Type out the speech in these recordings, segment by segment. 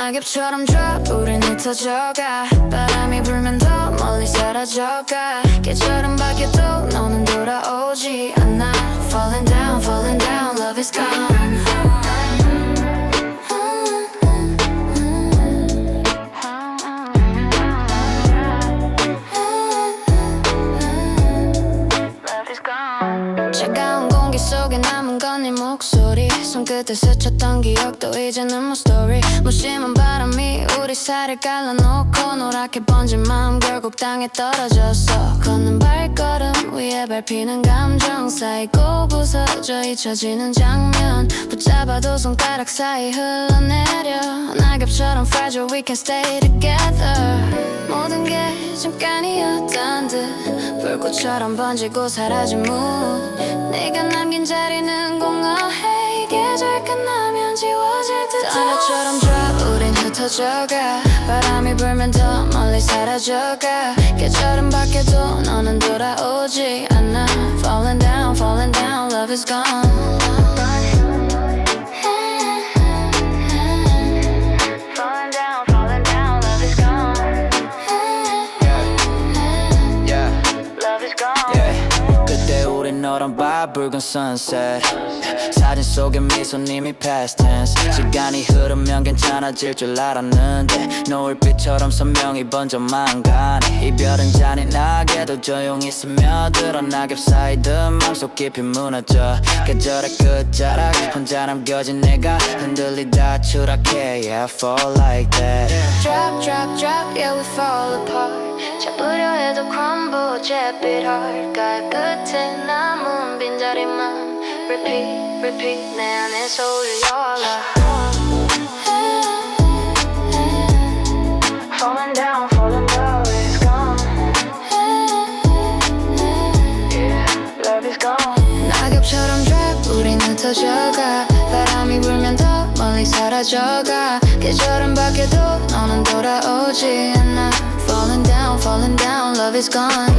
낙엽처럼 drop 우린 흩어져가 바람이 불면 더 멀리 사라져가 계절은 바뀌어도 너는 돌아오지 않아 Falling down, falling down, love is gone 차가운 공기 속에 남은 건 네 목소리 손끝에 스쳤던 기억도 이제는 my story 무심한 바람이 우리 살을 갈라놓고 노랗게 번진 마음 결국 땅에 떨어졌어 걷는 발걸음 위에 밟히는 감정 쌓이고 부서져 잊혀지는 장면 붙잡아도 손가락 사이 흘러내려 낙엽처럼 fragile we can stay together 모든 게 잠깐이었던 듯 불꽃처럼 번지고 사라진 mood 네가 남긴 자리는 공허해 계절 끝나면 지워질 듯 하늘처럼 drop 우린 흩어져가 바람이 불면 더 멀리 사라져가 계절은 바뀌어도 너는 돌아오지 않아 Falling down, falling down, love is gone 너랑 봐 붉은 sunset 사진 속에 미소님이 past tense 시간이 흐르면 괜찮아질 줄 알았는데 노을빛처럼 선명히 번져만 가네 이별은 잔인하게도 조용히 스며들어 낙엽 사이든 맘속 깊이 무너져 계절의 끝자락 혼자 남겨진 내가 흔들리다 추락해 Yeah, fall like that Drop, drop, drop, yeah we fall apart 잡으려 해도 crumble 잿빛 heart 끝에 남은 빈자리만 Repeat, repeat 내 안에서 울려라 Falling down, falling down, it's gone Yeah, love is gone 낙엽처럼 drop 우린 흩어져가 바람이 불면 더 멀리 사라져가 계절은 바뀌어도 너는 돌아오지 않아 Falling down, falling down, love is gone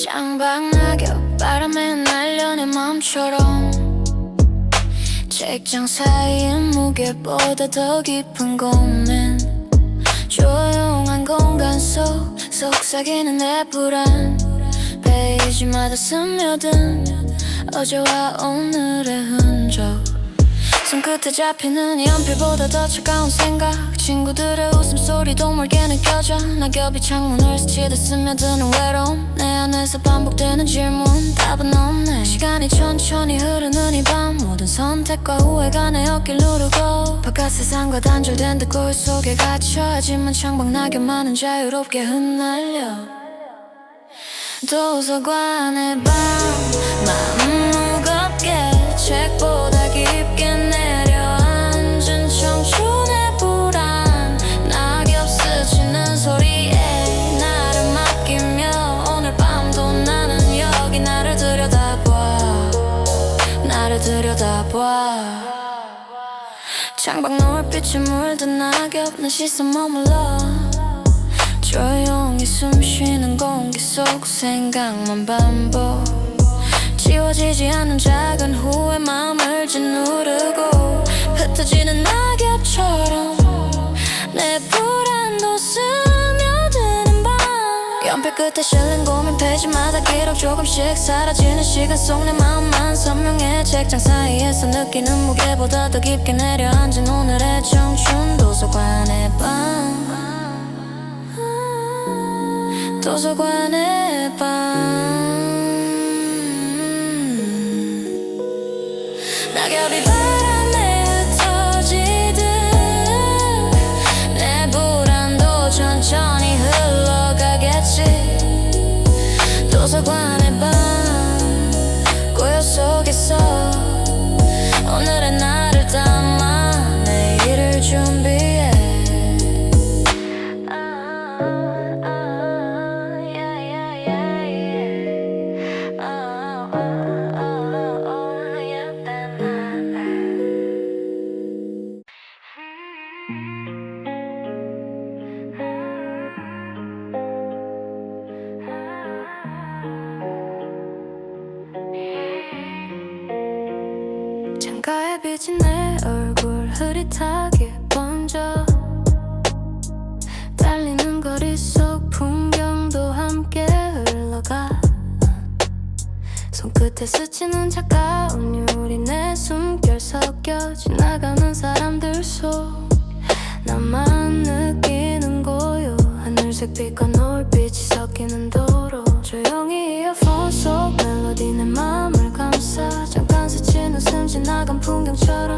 장박낙엽 바람에 날려 내 맘처럼 책장 사이의 무게보다 더 깊은 고민 조용한 공간 속 속삭이는 내 불안 페이지마다 스며든 어제와 오늘의 흔적 손끝에 잡히는 연필보다 더 차가운 생각 친구들의 웃음소리도 멀게 느껴져 낙엽이 창문을 스치듯 스며드는 외로움 내 안에서 반복되는 질문 답은 없네 시간이 천천히 흐르는 이 밤 모든 선택과 후회가 내 어깨를 누르고 바깥 세상과 단절된 듯 거울 속에 갇혀 하지만 창밖 낙엽만은 자유롭게 흩날려 도서관의 밤 마음 무겁게 책보다 깊게 내려앉은 청춘의 불안 낙엽 스치는 소리에 나를 맡기며 오늘 밤도 나는 여기 나를 들여다봐 창밖 노을빛에 물든 낙엽 내 시선 머물러 조용히 숨쉬는 공기 속 생각만 반복 지워지지 않는 작은 후회 마음을 짓누르고 흩어지는 낙엽처럼 내 불안도 스며드는 밤 연필 끝에 실린 고민 페이지마다 기록 조금씩 사라지는 시간 속 내 마음만 선명해 책장 사이에서 느끼는 무게보다 더 깊게 내려앉은 오늘의 청춘 도서관의 밤 도서관의 밤 낙엽이 바람에 흩어지듯 내 불안도 천천히 흘러가겠지 도서관의 밤 고요 속에서 오늘의 나를 담아 내일을 준비해 yeah, yeah, yeah, yeah. 달빛이 내 얼굴 흐릿하게 번져 달리는 거리 속 풍경도 함께 흘러가 손끝에 스치는 차가운 유리 내 숨결 섞여 지나가는 사람들 속 나만 느끼는 고요 하늘색 빛과 노을빛이 섞이는 도로 조용히 이어폰 속 멜로디 내 맘을 감싸 잠깐 스치는 숨 지나간 풍경처럼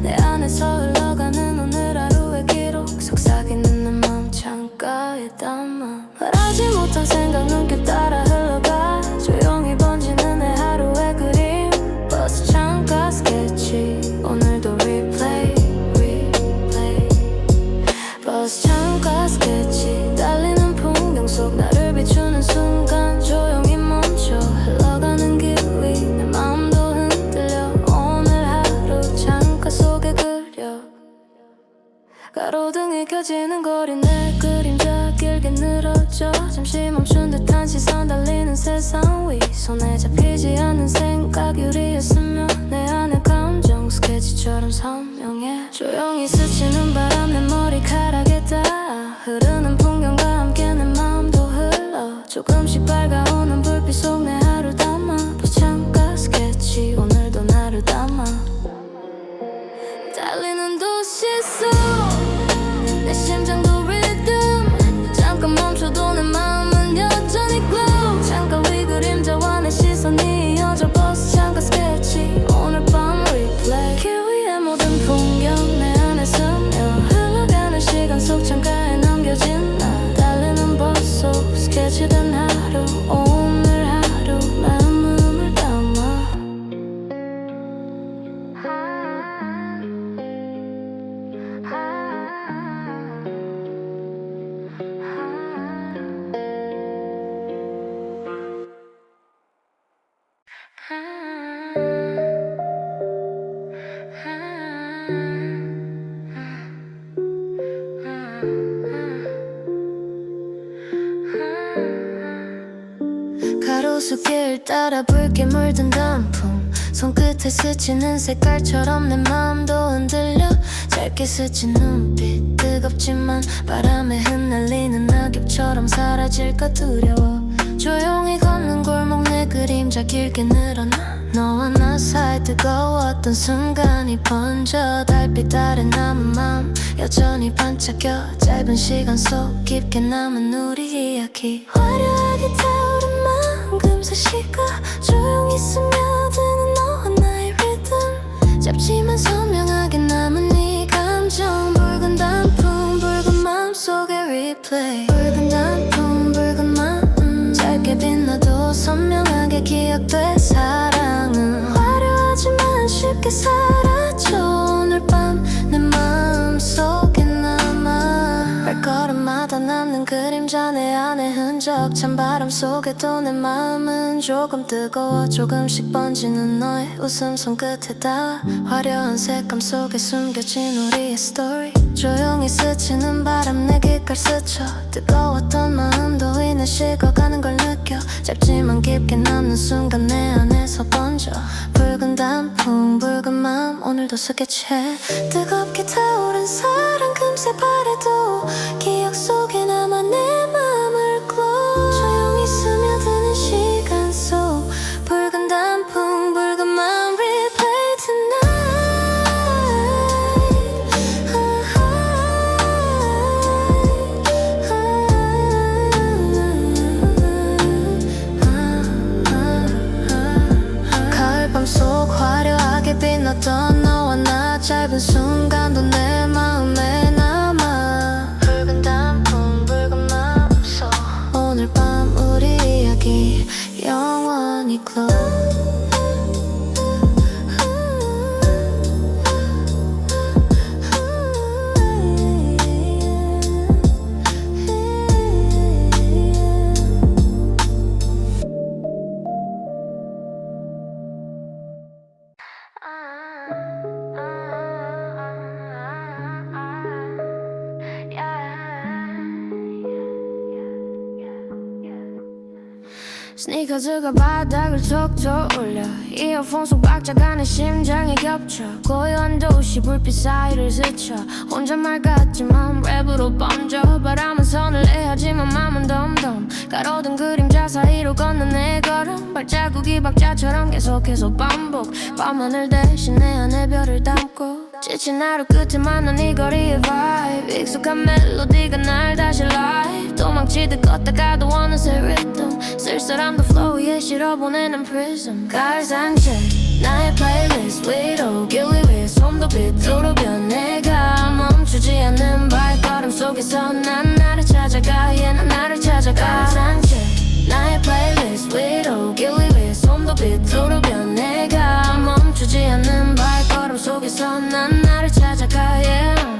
내 안에서 흘러가는 오늘 하루의 기록 속삭이는 내 맘 창가에 담아 말하지 못한 생각 눈길 따라 흘러가 조용히 번지는 내 하루의 그림 버스 창가 스케치 오늘도 리플레이 버스 창가 스케치 달리는 풍경 속 나를 비추는 순간 조용히 멈춰 흘러가는 길 위 내 마음도 흔들려 오늘 하루 창가 속에 그려 가로등이 켜지는 거리 내 그림자 길게 늘어져 잠시 멈춘 듯한 시선 달리는 세상 위 손에 잡히지 않는 생각 유리였으면 내 안의 감정 스케치처럼 선명해 조용히 스치는 바람 내 머리카락에 닿아 흐르는 풍경과 함께 내 마음도 흘러 조금씩 밝아오는 불빛 속 내 하루 담아 버창가 스케치 오늘도 나를 담아 달리는 도시 속 내 심장도 리듬 잠깐 멈춰도 내 마음은 여전히 glow 창가 위 그림자와 내 시선이 이어져 버스 창가 스케치 오늘 밤 리플레이 길 위의 모든 풍경 내 안에 스며 흘러가는 시간 속 창가에 남겨진 나 달리는 버스 속 스케치된 하루 오늘 하루 마음을 담아 가로수길 따라 붉게 물든 단풍 손끝에 스치는 색깔처럼 내 마음도 흔들려 짧게 스친 눈빛 뜨겁지만 바람에 흩날리는 낙엽처럼 사라질까 두려워 조용히 걷는 골목 내 그림자 길게 늘어나 너와 나 사이 뜨거웠던 순간이 번져 달빛 아래 남은 맘 여전히 반짝여 짧은 시간 속 깊게 남은 우리 이야기 화려하게 타오른 마음 금세 식어 조용히 스며드는 너와 나의 리듬 짧지만 선명하게 남은 이 감정 붉은 단풍 붉은 마음 속에 리플레이 붉은 단풍 붉은 마음 짧게 빛나도 선명하게 기억돼 사랑은 화려하지만 쉽게 사라져 오늘 밤 내 마음 속에 남아 발걸음마다 남는 그림자 내 안의 흔적 찬바람 속에도 내 마음은 조금 뜨거워 조금씩 번지는 너의 웃음 손끝에 닿아 화려한 색감 속에 숨겨진 우리의 스토리 조용히 스치는 바람 내 귓가를 스쳐 뜨거웠던 마음도 이내 식어가는 걸 느껴 짧지만 깊게 남는 순간 내 안에서 번져 붉은 단풍 붉은 마음 오늘도 스케치해 뜨겁게 타오른 사랑 금세 바래도 기억 속에 남아 내 맘을 glow 조용히 스며드는 시간 속 붉은 단풍 붉은 마음 replay tonight 가을밤 속 화려하게 빛났던 너와 나 짧은 순간도 내 마음에 남아 붉은 단풍 붉은 마음 속 오늘 밤 우리 이야기 영원히 glow 스니커즈가 바닥을 톡톡 울려 이어폰 속 박자가 내 심장에 겹쳐 고요한 도시 불빛 사이를 스쳐 혼잣말 같지만 랩으로 번져 바람은 선을 내하지만 맘은 덤덤 가로등 그림자 사이로 걷는 내 걸음 발자국이 박자처럼 계속해서 반복 밤하늘 대신 내 안에 별을 담고 지친 하루 끝에 만난 이 거리의 vibe 익숙한 멜로디가 날 다시 live 도망치듯 걷다가도 어느새 rhythm 쓸쓸함도 flow 위에 실어보내는 prism 가을 산책 나의 playlist 위로 길 위에 손도 비뚤어져 내가 멈추지 않는 발걸음 속에서 난 나를 찾아가 yeah 난 나를 찾아가 가을 산책 나의 플레이리스트 위로 길 위에 손도 비뚤어져 내가 멈추지 않는 발걸음 속에서 난 나를 찾아가 yeah.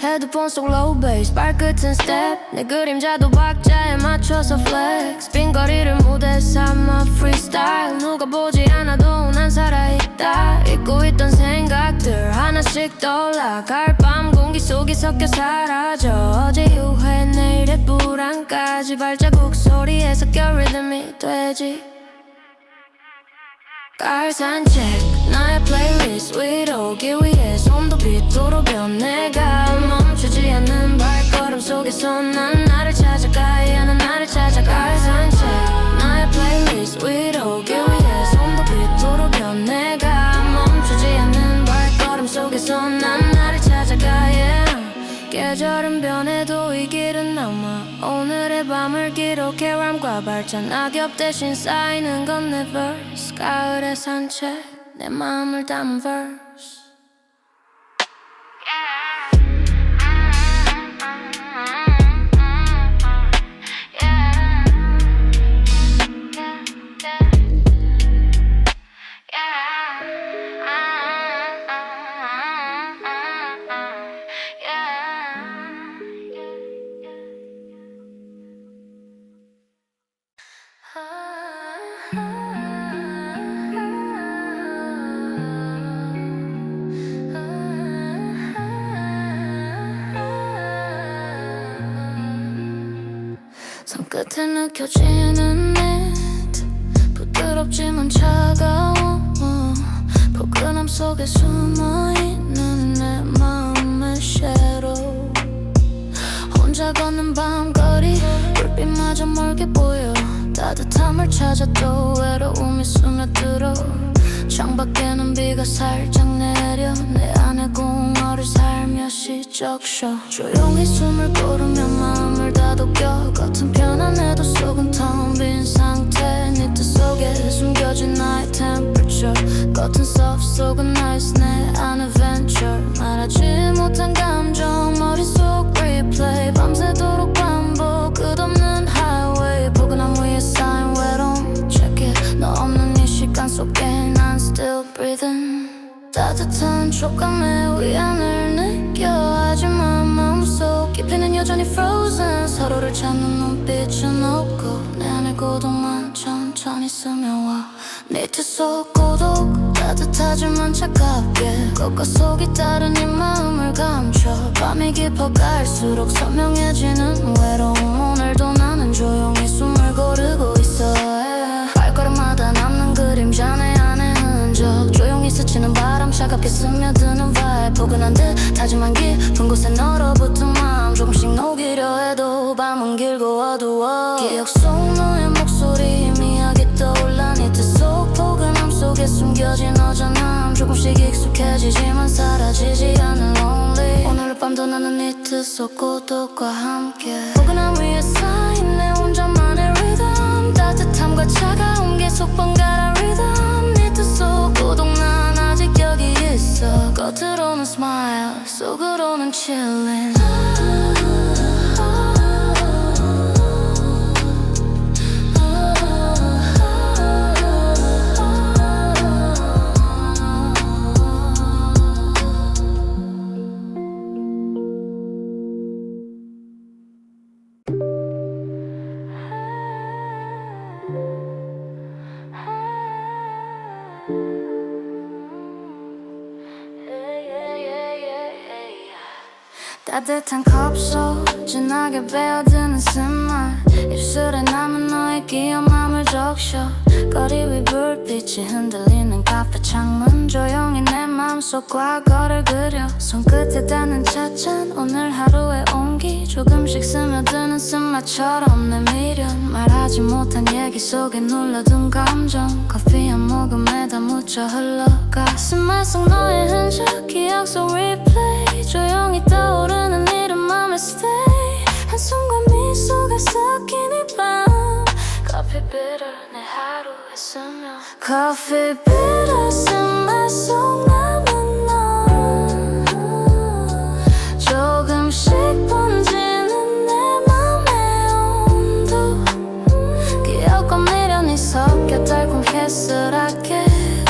헤드폰 속 low bass 발끝은 step 내 그림자도 박자에 맞춰서 flex 빈 거리를 무대 삼아 freestyle 누가 보지 않아도 난 살아있다 잊고 있던 생각들 하나씩 떠올라 가을 밤 공기 속이 섞여 사라져 어제 후회 내일의 불안까지 발자국 소리에 섞여 리듬이 되지 가을 산책 나의 플레이리스트 위로 길 위에 손도 비뚤어져 내가 멈추지 않는 발걸음 속에서 난 나를 찾아가 yeah 난 나를 찾아가 가을 산책 나의 플레이리스트 위로 길 위에 손도 비뚤어져 내가 멈추지 않는 발걸음 속에서 난 나를 찾아가 yeah. 계절은 변해도 이 길은 남아 오늘의 밤을 기록해 람과 발자 낙엽 대신 쌓이는 건 내 verse 가을의 산책 내 마음을 담은 verse 손끝에 느껴지는 넷 부드럽지만 차가워 포근함 속에 숨어있는 내 마음의 shadow 혼자 걷는 밤거리 불빛마저 멀게 보여 따뜻함을 찾아 또 외로움이 스며들어 창밖에는 비가 살짝 내려 내 안에 공허를 살며시 적셔 조용히 숨을 고르며 마음을 다독여 겉은 편안해도 속은 텅 빈 상태 네 뜻 속에 숨겨진 나의 temperature 겉은 soft 속은 ice 내 안에 venture 말하지 못한 감정 머릿속 replay 밤새도록 반복 끝없는 highway 포근함 위에 쌓인 외로움 check it 너 없는 이 시간 속에 난 still breathing 따뜻한 촉감의 위안을 느껴 하지만 마음속 깊이는 여전히 frozen 서로를 찾는 눈빛은 없고 내 안의 고독만 천천히 스며와 네 뜻 속 고독 따뜻하지만 차갑게 겉과 속이 다른 이 마음을 감춰 밤이 깊어갈수록 선명해지는 외로움 오늘도 나는 조용히 숨을 고르고 있어 발걸음마다 남는 그림자 내 안의 흔적 조용히 스치는 바람 차갑게 스며드는 vibe 포근한 듯 하지만 깊은 곳에 얼어붙은 마음 조금씩 녹이려 해도 밤은 길고 어두워 기억 속 너의 목소리 희미하게 떠올라 네 뜻 속 포근함 속에 숨겨진 어전함 조금씩 익숙해지지만 사라지지 않는 lonely 오늘 밤도 나는 네 뜻 속 고독과 함께 포근함 위에 쌓인 내 혼자만의 rhythm 따뜻함과 차가움 계속 번갈아 rhythm 네 뜻 속 고독 난 아직 여기 있어 겉으로는 smile 속으로는 chillin 따뜻한 컵속 진하게 배어드는 쓴말 입술에 남은 너의 귀여움을 적셔 거리 위 불빛이 흔들리는 카페 창문 조용히 내 맘속 과거를 그려 손끝에 닿는 찻잔 오늘 하루의 온기 조금씩 스며드는 쓴맛처럼 내 미련 말하지 못한 얘기 속에 눌러둔 감정 커피 한 모금에다 묻혀 흘러가 쓴말 속 너의 흔적 기억 속 리플레이 조용히 떠오르는 이름 맘에 stay 한숨과 미소가 섞인 이 밤 Coffee bitter 내 하루의 수면 Coffee bitter 쓴말 속 남은 너 조금씩 번지는 내 맘의 온도 기억과 미련이 섞여 달콤 캐슬하게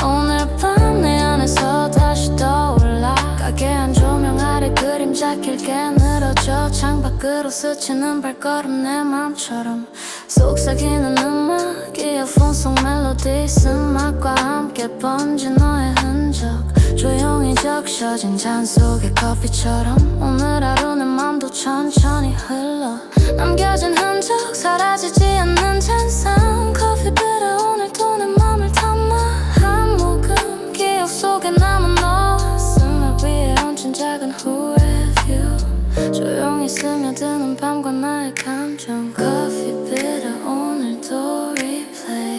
오늘 밤 내 안에서 다시 떠올라 가게한 조명 아래 그림자 길게 늘어져 창밖으로 스치는 발걸음 내 맘처럼 속삭이는 음악 이어폰 속 멜로디 쓴맛과 함께 번진 너의 흔적 조용히 적셔진 잔 속의 커피처럼 오늘 하루 내 맘도 천천히 흘러 남겨진 흔적 사라지지 않는 잔상 커피 비려 오늘도 내 맘을 담아 한 모금 기억 속에 남은 너 쓴말 위에 얹힌 작은 후회 뷰 조용히 스며드는 밤과 나의 감정 커피 비려 오늘도 replay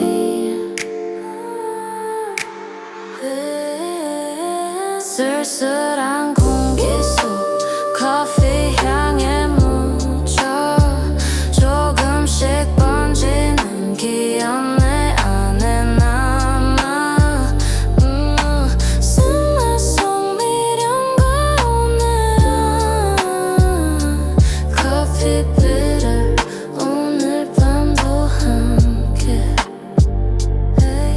쓸쓸한 공기 속 커피 향에 묻혀 조금씩 번지는 기억 내 안에 남아 쓴말 속 미련과 오늘은 커피 비tter 오늘 밤도 함께 hey.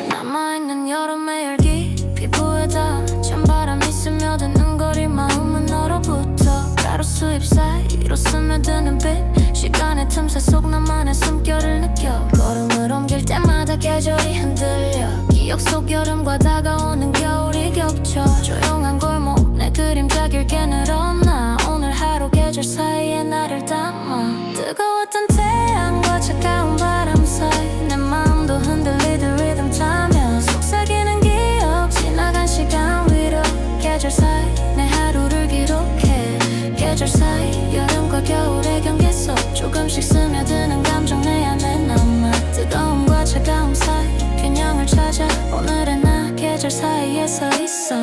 남아있는 여름의 열기 피부에다 찬바람이 스며드는 거리 마음은 너로부터 가루 수입 사이로 스며드는 빛 시간의 틈새 속 나만의 숨결을 느껴 걸음을 옮길 때마다 계절이 흔들려 기억 속 여름과 다가오는 겨울이 겹쳐 조용한 골목 내 그림자 길게 늘어나 오늘 하루 계절 사이에 나를 담아 뜨거웠던 태양과 차가운 바람 사이 내 마음도 흔들리듯 리듬 타며 속삭이는 기억 지나간 시간 위로 계절 사이 내 하루를 기록해 계절 사이 여름과 겨울의 경계 속 조금씩 스며드는 감정 내 안에 남아 뜨거움과 차가움 사이 균형을 찾아 오늘의 나 계절 사이에 서 있어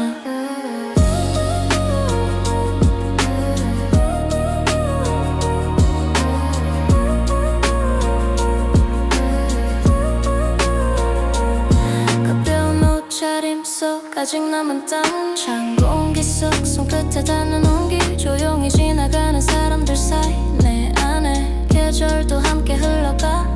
가벼운 옷차림 속 아직 남은 땀 찬 공기 속 손끝에 닿는 온기 조용히 지나가는 사람들 사이 내 안에 계절도 함께 흘러가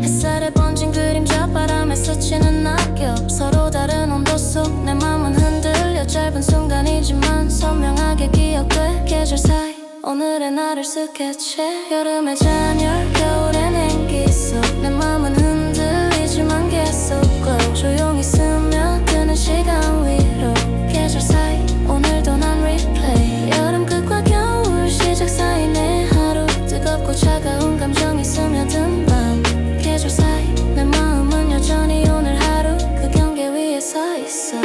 햇살에 번진 그림자 바람에 스치는 낙엽 서로 다른 온도 속 내 맘은 흔들려 짧은 순간이지만 선명하게 기억돼 계절 사이 오늘의 나를 스케치해 여름의 잔열 겨울의 냉기 속 내 맘은 흔들리지만 계속 glow 조용히 스며드는 시간 위로 계절 사이 오늘도 난 replay 여름 끝과 겨울 시작 사이 내 하루 뜨겁고 차가운 감정이 스며든 밤 계절 사이 내 마음은 여전히 오늘 하루 그 경계 위에 서 있어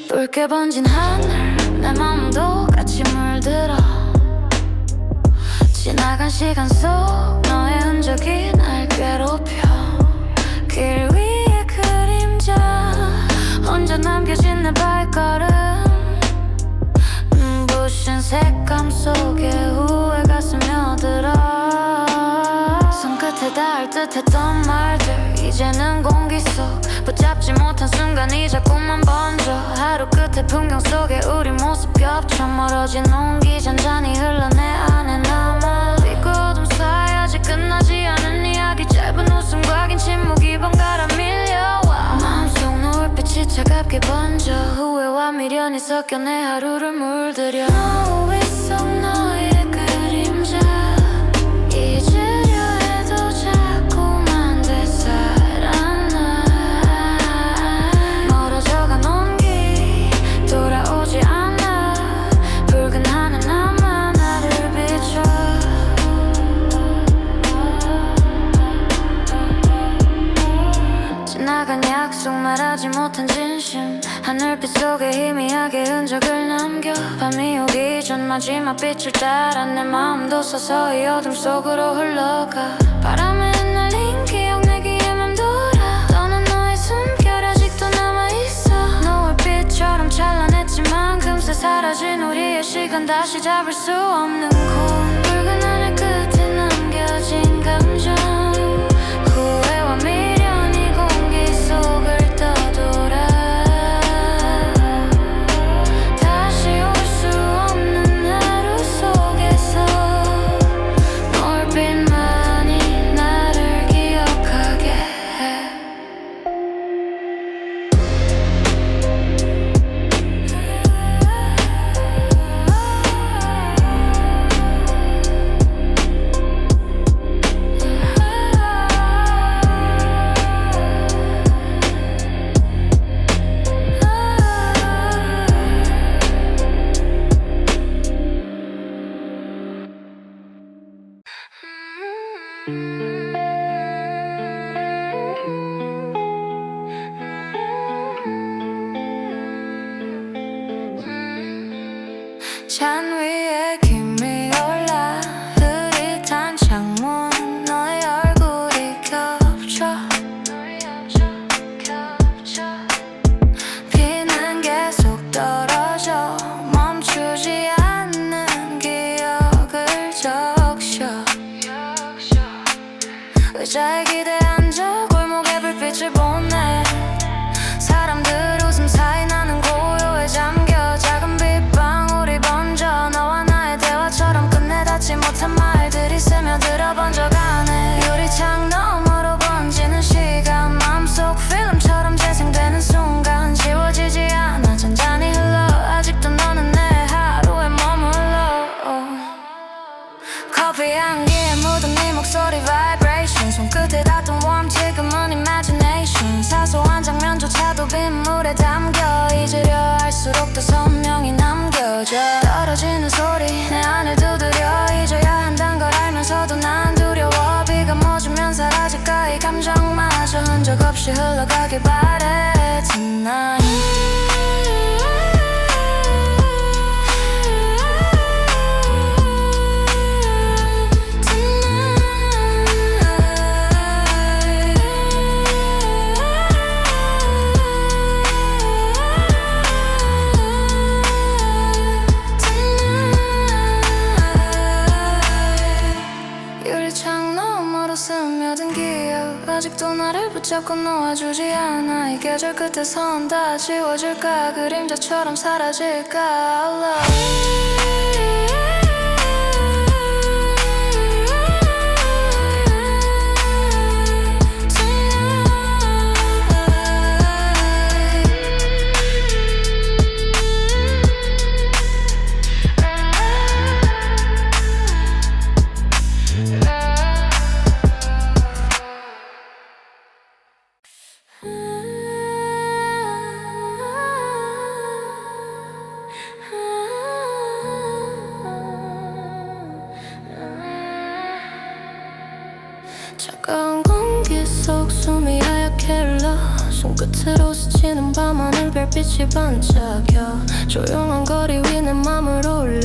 붉게 번진 하늘 내 맘도 같이 물들어 지나간 시간 속 너의 흔적이 날 괴롭혀 길 위의 그림자 혼자 남겨진 내 발걸음 눈부신 색감 속에 후회가 스며들어 손끝에 닿을 듯했던 말들 이제는 공기 속 붙잡지 못한 순간이 자꾸만 번져 하루 끝에 풍경 속에 우리 모습 겹쳐 멀어진 온기 잔잔히 흘러 내 안에 남아 빛과 어둠 사이 아직 끝나지 않은 이야기 짧은 웃음과 긴 침묵이 번갈아 밀려와 마음속 노을빛이 차갑게 번져 후회와 미련이 섞여 내 하루를 물들여 노을 속 너의 그림자 잊으려 해도 자꾸만 되살아나 멀어져간 온기 돌아오지 않아 붉은 하늘 나만 나를 비춰 지나간 약속 말하지 못한 진심 하늘빛 속에 희미하게 흔적을 남겨 밤이 오기 전 마지막 빛을 따라 내 마음도 서서히 어둠 속으로 흘러가 바람에 흩날린 기억 내 귀에 맴돌아 떠난 너의 숨결 아직도 남아있어 노을빛처럼 찬란했지만 금세 사라진 우리의 시간 다시 잡을 수 없는 곳 붉은 하늘 끝에 남겨진 감정 후회와 미련이 공기 속을 떠돌아 다시 올 수 없는 하루 속에서 노을빛만이 나를 기억하게 해 잔 위에 김이 올라 흐릿한 창문 너의 얼굴이 겹쳐 비는 계속 떨어져 멈추지 않는 기억을 적셔 의자에 기대 앉아 골목에 불빛을 보내 사람들 웃음 사이 나는 고요에 잠겨 작은 빛방울이 번져 너와 나의 대화처럼 끝내 닿지 못한 말들이 스며들어 번져가네 유리창 너머로 번지는 시간 마음속 필름처럼 재생되는 순간 지워지지 않아 잔잔히 흘러 아직도 너는 내 하루에 머물러 커피 향기에 묻은 네 목소리 vibration 손끝에 닿던 warm 지금은 imagination 사소한 장면조차도 빗물에 담겨 잊으려 할수록 더 선명히 남겨져 떨어지는 소리 내 안을 두드려 잊어야 한단 걸 알면서도 난 두려워 비가 멎으면 사라질까 이 감정마저 흔적 없이 흘러가길 바래 tonight 유리창 너머로 스며든 기억 아직도 나를 붙잡고 놓아주지 않아 이 계절 끝에선 다 지워질까 그림자처럼 사라질까 차가운 공기 속 숨이 하얗게 흘러 손끝으로 스치는 밤하늘 별빛이 반짝여 조용한 거리 위 내 맘을 올려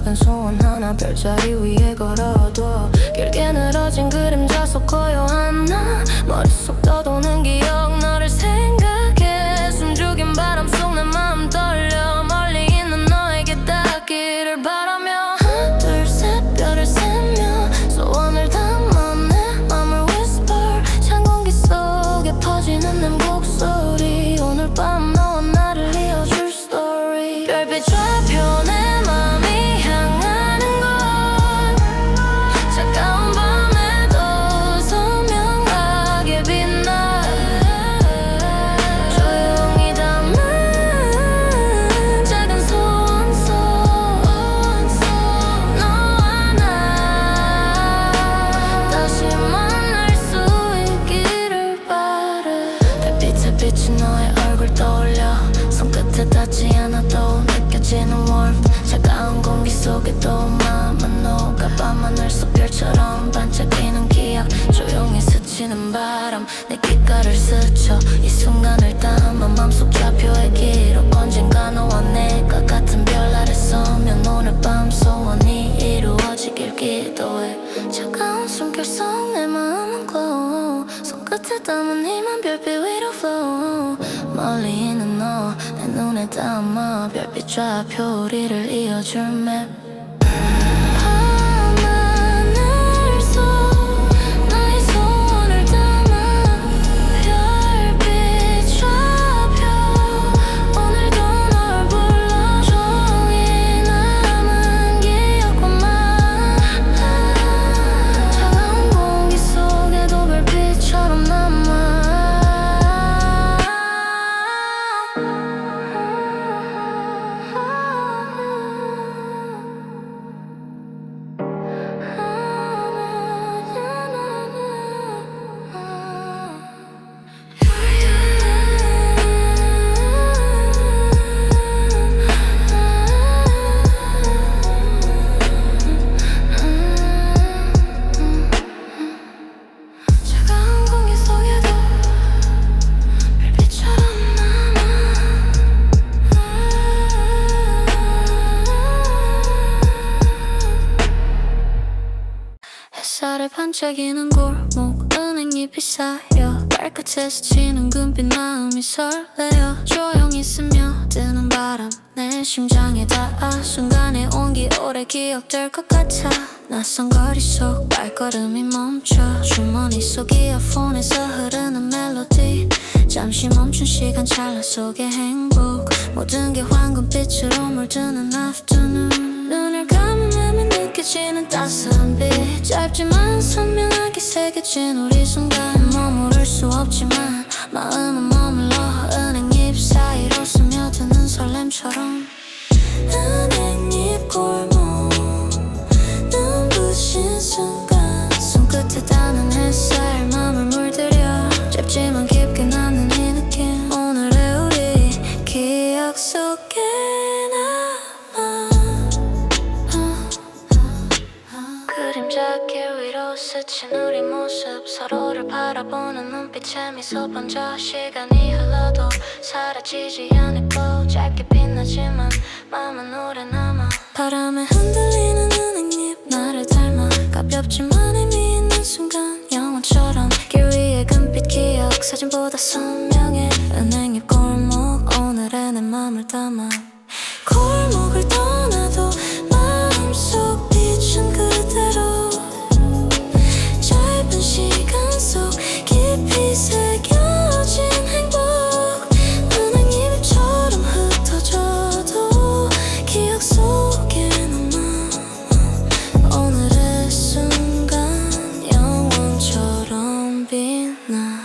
작은 소원 하나 별자리 위에 걸어둬. 길게 늘어진 그림자 속 고요한 나 머릿속 떠도는 기억 너를 생각해. 숨죽인 바람 속 내 마음 떨려. 멀리 있는 너에게 닿기를 바라며 하나 둘 셋 별을 세며 소원을 담아 내 맘을 whisper. 찬 공기 속에 퍼지는 내 목소리. 오늘 밤 너와 나를 이어줄 story. 별빛 좌표 내 맘이 향하는 곳. 차가운 밤에도 선명하게 빛나. 조용히 담은 작은 소원 속 너와 나 다시 만날 수 있기를 바래. 별빛에 비친 너의 얼굴 떠올려. 손끝에 닿지 않아도 느껴지는 warmth. 차가운 공기 속에도 마음은 녹아. 밤하늘 속 별처럼 반짝이는 기억. 조용히 스치는 바람 내 귓가를 스쳐. 이 순간을 담아 맘속 좌표의 기록. 언젠가 너와 내가 같은 별 아래 서면 오늘 밤 소원이 이루어지길 기도해. 차가운 숨결 속 내 마음은 glow. 손끝에 담은 희망 별빛 위로 flow. 멀리 있는 너 내 눈에 담아. 별빛 좌표 우리를 이어줄 맵. 밤하늘 속 나의 소원을 담아. 별빛 좌표 오늘도 널 불러. 종이 남은 기억과 차가운 공기 속에도 별빛처럼 남아. 차가운 공기 속에도 별빛처럼 남아. 햇살에 반짝이는 골목 은행잎이 쌓여. 발끝에 스치는 금빛 마음이 설레어. 조용히 스며드는 바람 내 심장에 닿아. 순간의 온기 오래 기억될 것 같아. 낯선 거리 속 발걸음이 멈춰. 주머니 속 이어폰에서 흐르는 멜로디. 잠시 멈춘 시간 찰나 속의 행복. 모든 게 황금빛으로 물드는 afternoon. 눈을 감으면 느껴지는 따스한 빛. 짧지만 선명하게 새겨진 우리 순간. 머무를 수 없지만 마음은 머물러. 은행잎 사이로 스며드는 설렘처럼. 은행잎 골목 눈부신 순간. 손끝에 닿는 햇살 맘을 물들여. 짧지만 깊게 남는 이 느낌. 오늘의 우리 기억 속에 남아. 그림자 길 위로 스친 우리 모습. 서로를 바라보는 눈빛에 미소 번져. 시간이 흘러도 사라지지 않을 glow. 짧게 빛나지만 마음은 오래 남아. 바람에 흔들리는 은행잎 나를 닮아. 가볍지만 의미 있는 순간 영화처럼. 길 위의 금빛 기억 사진보다 선명해. 은행잎 골목 오늘의 내 맘을 담아. 골목을 떠나도 마음속 빛은 그대로. 짧은 시간 속 깊이 새겨진 행복. 은행잎처럼 흩어져도 기억 속에 남아. 오늘의 순간 영원처럼 빛나.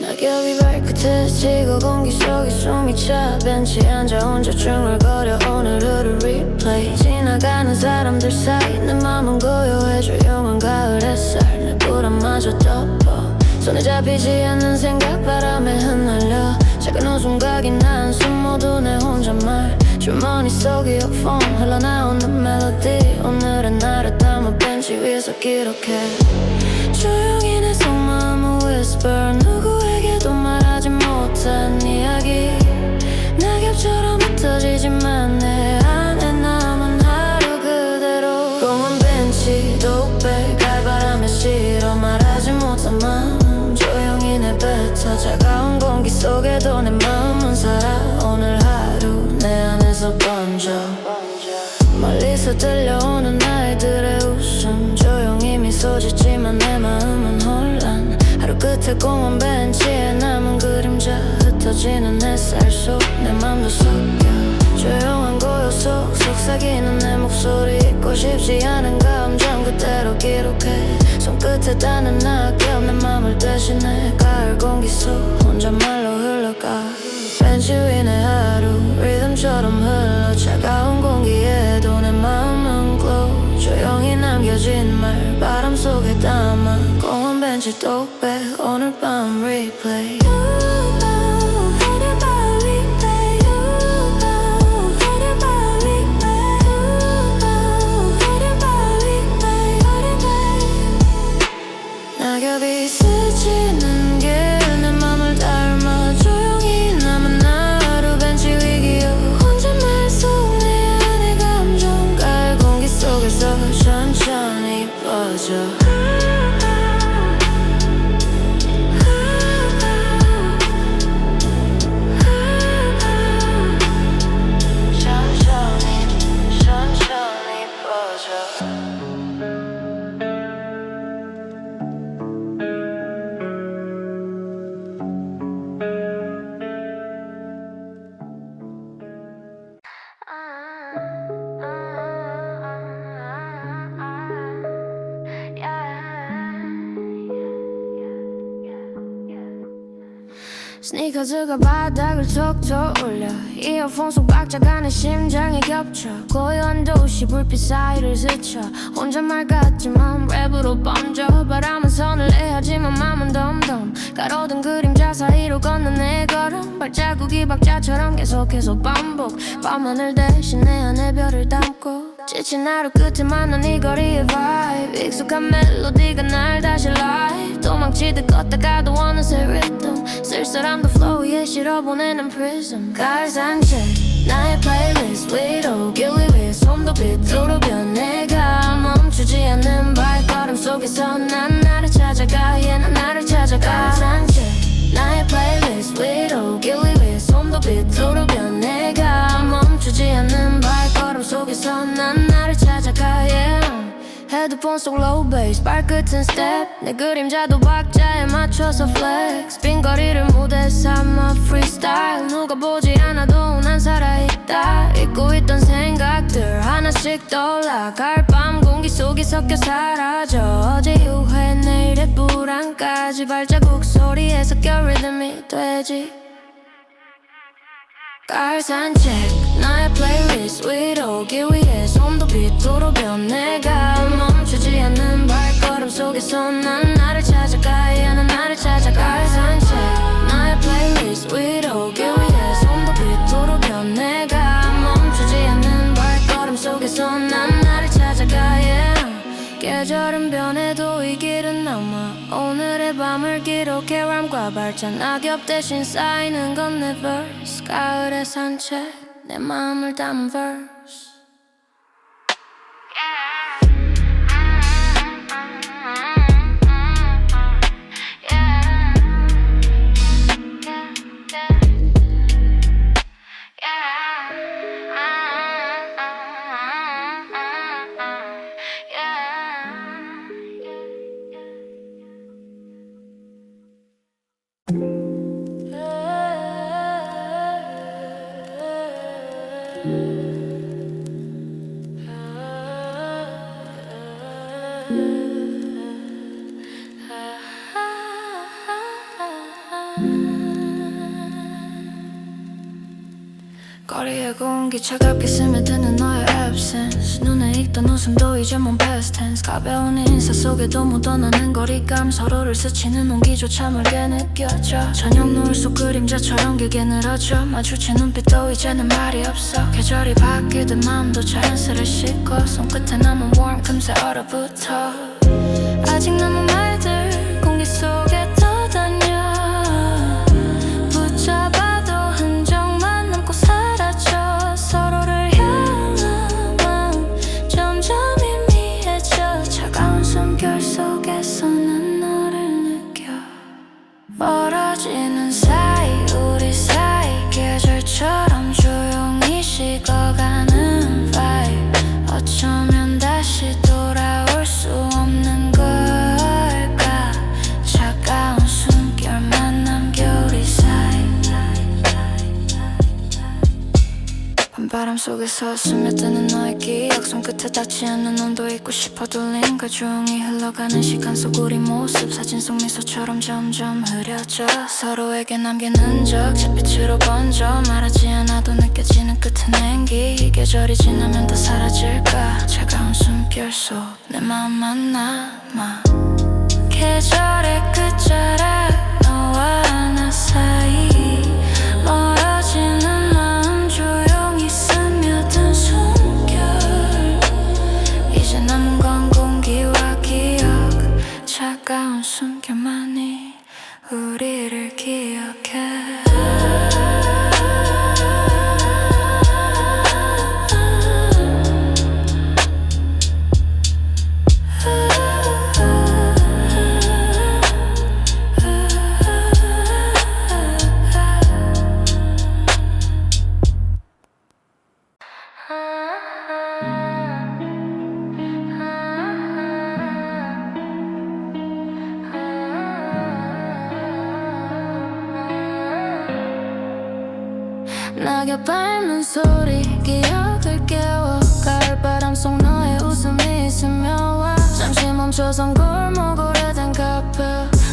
낙엽이 발끝에 스치고 공기 속에 숨이 차. 벤치에 앉아 혼자 중얼거려 오늘 하루 replay. 지나가는 사람들 사이 내 맘은 고요해. 숲에 조용한 가을 햇살 내 불안마저 덮어 손에 잡히지 않는 생각 바람에 흩날려 작은 웃음각이나 한숨 모두 내 혼잣말 주머니 속 이어폰 흘러나오는 멜로디 오늘의 나를 담아 벤치 위에서 기록해 조용히 내 속마음을 whisper 누구에게도 말하지 못한 이야기 낙엽처럼 흩어지지만 내 안에 남은 하루 그대로 공원 벤치 독백 갈바람에 실어 말하지 못한 마음 조용히 내뱉어 차가운 공기 속에도 내 마음은 살아 오늘 하루 내 안에서 번져 멀리서 들려오는 아이들의 웃음 조용히 미소 짓지만 내 마음은 혼란 하루 끝에 공원 벤치에 남은 그림자 흩어지는 햇살 속 내 맘도 섞여 조용한 고요 속 속삭이는 내 목소리 잊고 싶지 않은 감정 그대로 기록해 손끝에 닿는 낙엽 내 맘을 대신해 가을 공기 속 혼잣말로 흘러가 벤치 위 내 하루 리듬처럼 흘러 차가운 공기에도 내 마음은 glow 조용히 남겨진 말 바람 속에 담아 공원 벤치 독백 오늘 밤 replay 낙엽이 스치는 게 내 맘을 닮아 조용히 남은 하루 벤치 위 기억 혼잣말 속 내 안의 감정 가을 공기 속에서 천천히 퍼져 천천히 퍼져 스니커즈가 바닥을 톡톡 울려 이어폰 속 박자가 내 심장에 겹쳐 고요한 도시 불빛 사이를 스쳐 혼잣말 같지만 랩으로 번져 바람은 선을 내하지만 맘은 덤덤 가로등 그림자 사이로 걷는 내 걸음 발자국이 박자처럼 계속해서 반복 밤하늘 대신 내 안에 별을 담고 지친 하루 끝에 만난 이 거리의 vibe 익숙한 멜로디가 날 다시 live 도망치듯 걷다가도 어느새 rhythm 쓸쓸함도 flow 위에 실어보내는 prism 가을 산책 나의 playlist 위로 길 위에 손도 빛으로 변해가 멈추지 않는 발걸음 속에서 난 나를 찾아가 yeah 난 나를 찾아가 가을 산책 나의 플레이리스트 위로 길 위에 손도 빛으로 변해가 멈추지 않는 발걸음 속에서 난 나를 찾아가 yeah 헤드폰 속 low bass 발끝은 step 내 그림자도 박자에 맞춰서 flex 빈 거리를 무대 삼아 freestyle 누가 보지 않아도 난 살아있다 잊고 있던 생각들 하나씩 떠올라 가을 밤 공기 속이 섞여 사라져 어제 후회 내일의 불안까지 발자국 소리에 섞여 리듬이 되지 가을 산책 나의 플레이리스트 위로 길 위에 손도 빛으로 변해가 멈추지 않는 발걸음 속에서 난 나를 찾아가 yeah 난 나를 찾아가 가을 산책 나의 플레이리스트 위로 길 위에 손도 빛으로 변해가 멈추지 않는 발걸음 속에서 난 나를 찾아가 yeah 계절은 변해도 이 길은 남아 오늘의 밤을 기록해 람과 발자 낙엽 대신 쌓이는 건 내 verse 가을의 산책 내 마음을 담은 verse 거리의 공기 차갑게 스며드는 너의 앱 absence 눈에 익던 웃음도 이제 몸 past tense 가벼운 인사 속에도 묻어나는 거리감 서로를 스치는 온기조차 멀게 느껴져 저녁 노을 속 그림자처럼 길게 늘어져 마주친 눈빛도 이제는 말이 없어 계절이 바뀌듯 마음도 자연스레 씻고 손끝에 남은 warm 금세 얼어붙어 아직 남은 말들 공기 속에 떠다녀 붙잡아도 흔적만 남고 사라져 서로를 향한 마음 점점 희미해져 차가운 숨결 속에서는 너를 느껴 멀어지는 사이 우리 사이 계절처럼 조용히 식어가는 vibe 어쩌면 다시 돌아올 수 없는 걸까 차가운 숨결만 남겨 우리 사이 밤바람 속에서 스며드는 너의 기억 손끝에 닿지 않는 온도 잊고 싶어 돌린가 조용히 흘러가는 시간 속 우리 모습 사진 속 미소처럼 점점 흐려져 서로에게 남긴 흔적 잿빛으로 번져 말하지 않아도 느껴지는 끝은 냉기 이 계절이 지나면 다 사라질까 차가운 숨결 속 내 마음만 남아 계절의 끝자락 너와 나 사이 멀어지는 마음 조용히 스며든 숨결 이제 남은 건 공기와 기억 차가운 숨결만이 우리를 기억해 낙엽 밟는 소리 기억을 깨워 가을바람 속 너의 웃음이 스며와 잠시 멈춰선 골목 오래된 카페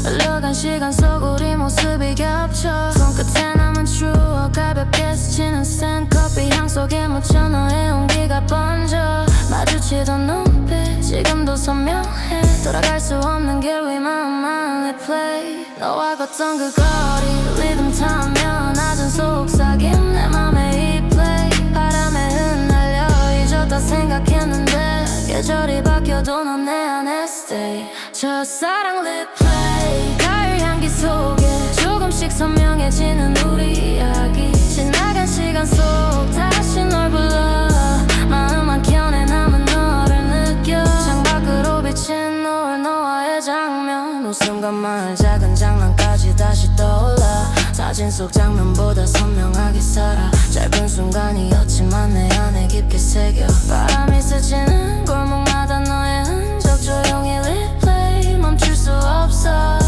흘러간 시간 속 우리 모습이 겹쳐 손끝에 남은 추억 가볍게 스치는 생커피 향 속에 묻혀 너의 온기가 번져 마주치던 눈빛 지금도 선명해 돌아갈 수 없는 길 위 마음만 replay 너와 걷던 그 거리 리듬 타며 낮은 속삭임 내 맘에 이 play 바람에 흩날려 잊었다 생각했는데 계절이 바뀌어도 넌 내 안에 stay 첫사랑 replay 가을 향기 속에 조금씩 선명해지는 우리 이야기 지나간 시간 속 다시 널 불러 마음 한켠에 남은 너를 느껴 창밖으로 비친 노을 너와의 장면 웃음과 작은 장난까지 다시 떠올라 사진 속 장면보다 선명하게 살아 짧은 순간이었지만 내 안에 깊게 새겨 바람이 스치는 골목마다 너의 흔적 조용히 replay 멈출 수 없어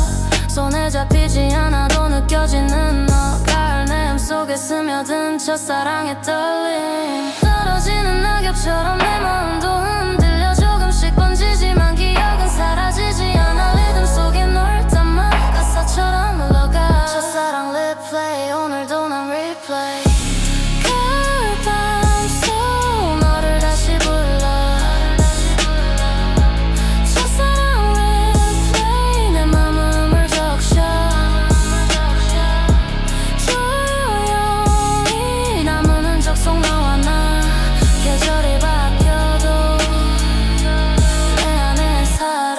손에 잡히지 않아도 느껴지는 너 가을 내음 속에 스며든 첫사랑의 떨림 떨어지는 낙엽처럼 내 마음도 흔들려 조금씩 번지지만 기억은 사라지지 않아 리듬 속에 널 담아 가사처럼 흘러가 첫사랑 replay 오늘도 난 replay 가을밤 속 너를 다시 불러 첫사랑 replay 내 맘을 적셔 조용히 남은 흔적 속 너와 나 계절이 바뀌어도 내 안에 살아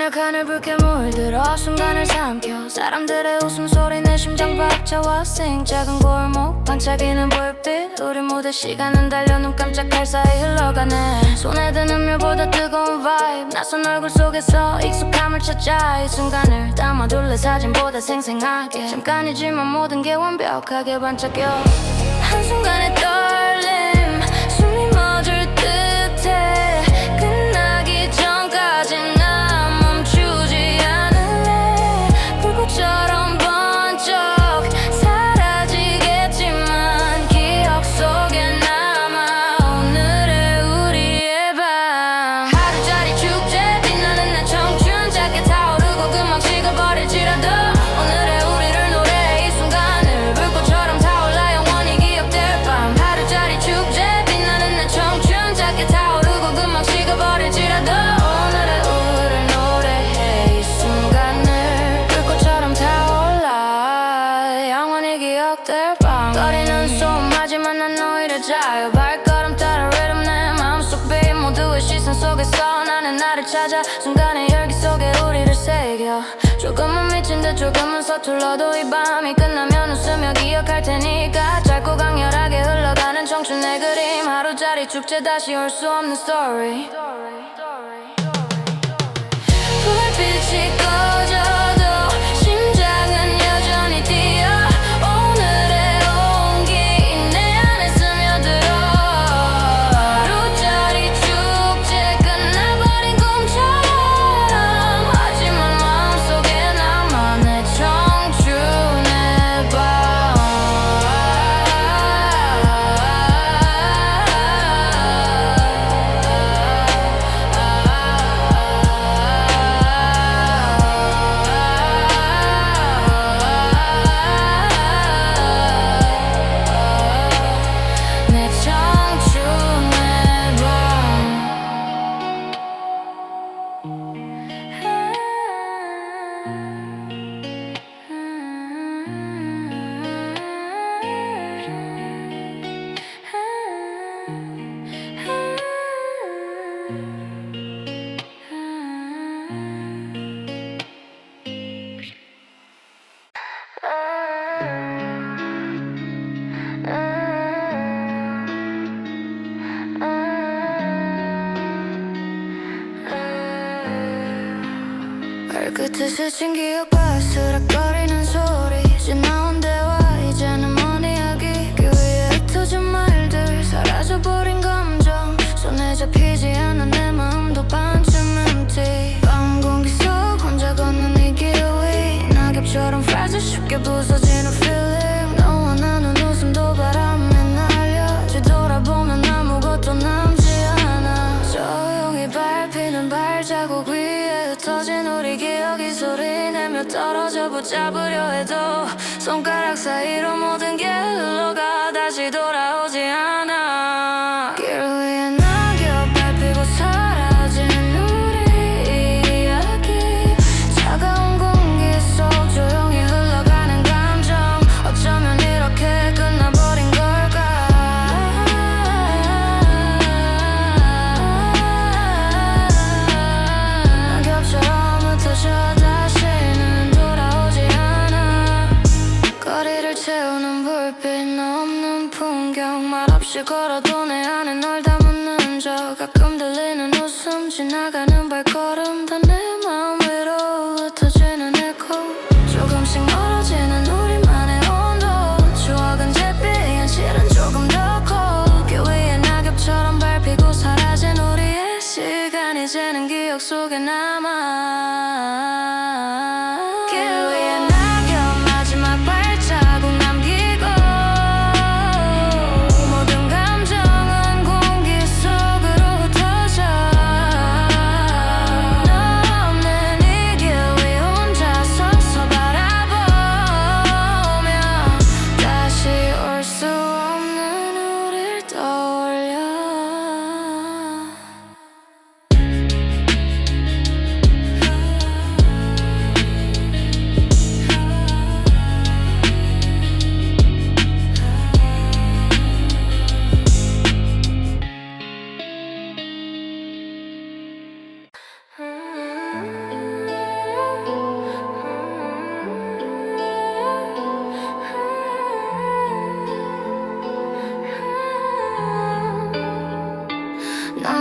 만약 하늘 붉게 물들어 순간을 삼켜 사람들의 웃음소리 내 심장 박차와 sing 작은 골목 반짝이는 불빛 우리 모두 시간은 달려 눈 깜짝할 사이 흘러가네 손에 드는 묘보다 뜨거운 vibe 낯선 얼굴 속에서 익숙함을 찾아 이 순간을 담아둘래 사진보다 생생하게 잠깐이지만 모든 게 완벽하게 반짝여 한순간의 떨림 숨이 멎을 듯해 끝나기 전까지 난 멈추지 않을래 불꽃처럼 번쩍 사라지겠지만 기억 속에 남아 오늘의 우리의 밤 하루짜리 축제 빛나는 내 청춘 작게 타오르고 금방 식어버릴지라도 오늘의 우리를 노래해 이 순간을 불꽃처럼 타올라 영원히 기억될 밤 하루짜리 축제 빛나는 내 청춘 작게 타오르고 금방 식어버릴지라도 오늘의 우리를 노래해 이 순간을 불꽃처럼 타올라 영원히 기억될 밤 거리는 소음하지만 난 오히려 자유 발걸음 따라 rhythm 내 마음속 beat 모두의 시선 속에서 나는 나를 찾아 순간의 열기 속에 우리를 새겨 조금은 미친 듯 조금은 서툴러도 이 밤이 끝나면 웃으며 기억할 테니까 짧고 강렬하게 흘러가는 청춘의 그림 하루짜리 축제 다시 올 수 없는 story 불빛이 꺼져도 심장은 여전히 뛰어 오늘의 온기 내 안에 스며들어 하루짜리 축제 끝나버린 꿈처럼 하지만 마음속에 남아 내 청춘의 밤 내 청춘의 발끝에 스친 기억 바스락거리는 소리 지나온 대화 이제는 먼 이야기 귀 위에 흩어진 말들 사라져버린 감정 손에 잡히지 않아 내 마음도 반쯤 empty 밤 공기 속 혼자 걷는 이 길 위 낙엽처럼 fragile 쉽게 부서지는 feeling 너와 나눈 웃음도 바람에 날려 뒤돌아보면 아무것도 남지 않아 조용히 밟히는 발자국 위에 흩어진 우리 기억이 소리내며 떨어져 붙잡으려 해도 손가락 사이로 모든 게 흘러가 다시 돌아오지 않아 길 위에 낙엽 밟히고 사라진 우리 이야기 차가운 공기 속 조용히 흘러가는 감정 어쩌면 이렇게 끝나버린 걸까 낙엽처럼 흩어져 다시는 돌아오지 않아 거리를 채우는 불빛 없는 풍경 말없이 걸어도 내 안에 널 담는 적 가끔 들리는 웃음 지나가는 발걸음 다 내 마음 위로 흩어지는 에코 조금씩 멀어지는 우리만의 온도 추억은 잿빛 현실은 조금 더 cold 길 위에 낙엽처럼 밟히고 사라진 우리의 시간 이제는 기억 속에 남아 길 위에 낙엽 마지막 발자국 남기고 모든 감정은 공기 속으로 흩어져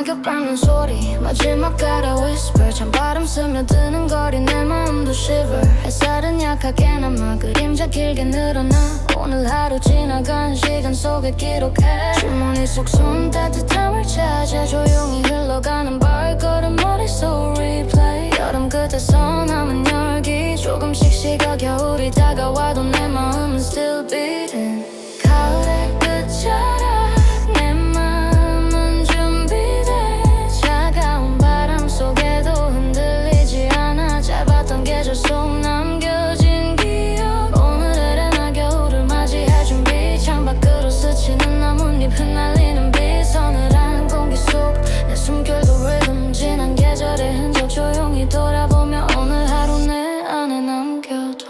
낙엽 밟는 소리 마지막 가라 whisper 찬바람 스며드는 거리 내 마음도 shiver 햇살은 약하게 남아 그림자 길게 늘어나 오늘 하루 지나간 시간 속에 기록해 주머니 속 손 따뜻함을 찾아 조용히 흘러가는 발걸음 머릿속 replay 여름 끝에서 남은 열기 조금씩 식어 겨울이 다가와도 내 마음은 still beating 가을의 끝자락 내 마음은 준비돼 차가운 바람 속에도 흔들리지 않아 짧았던 계절 속 남겨진 기억 오늘의 나 겨울을 맞이할 준비 창밖으로 스치는 나뭇잎 흩날리는 빛 서늘한 공기 속 내 숨결도 rhythm 지난 계절의 흔적 조용히 돌아보며 오늘 하루 내 안에 남겨둬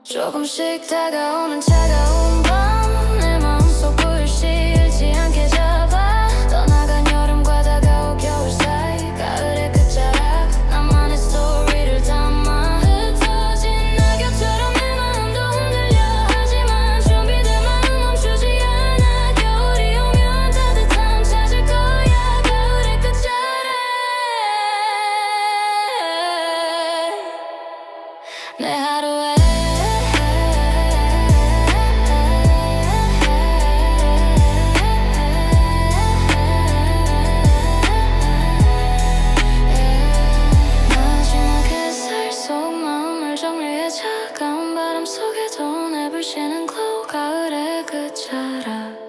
조금씩 다가오는 차가운 밤 내 마음속 불씨 잃지 않게 잡아 떠나간 여름과 다가올 겨울 사이 가을의 끝자락 나만의 스토리를 담아 흩어진 낙엽처럼 내 마음도 흔들려 하지만 준비된 마음 멈추지 않아 겨울이 오면 따뜻함 찾을 거야 가을의 끝자락 내 하루에 마지막 햇살 속 마음을 정리해 차가운 바람 속에도 내불 쉬는 glow 가을의 끝자락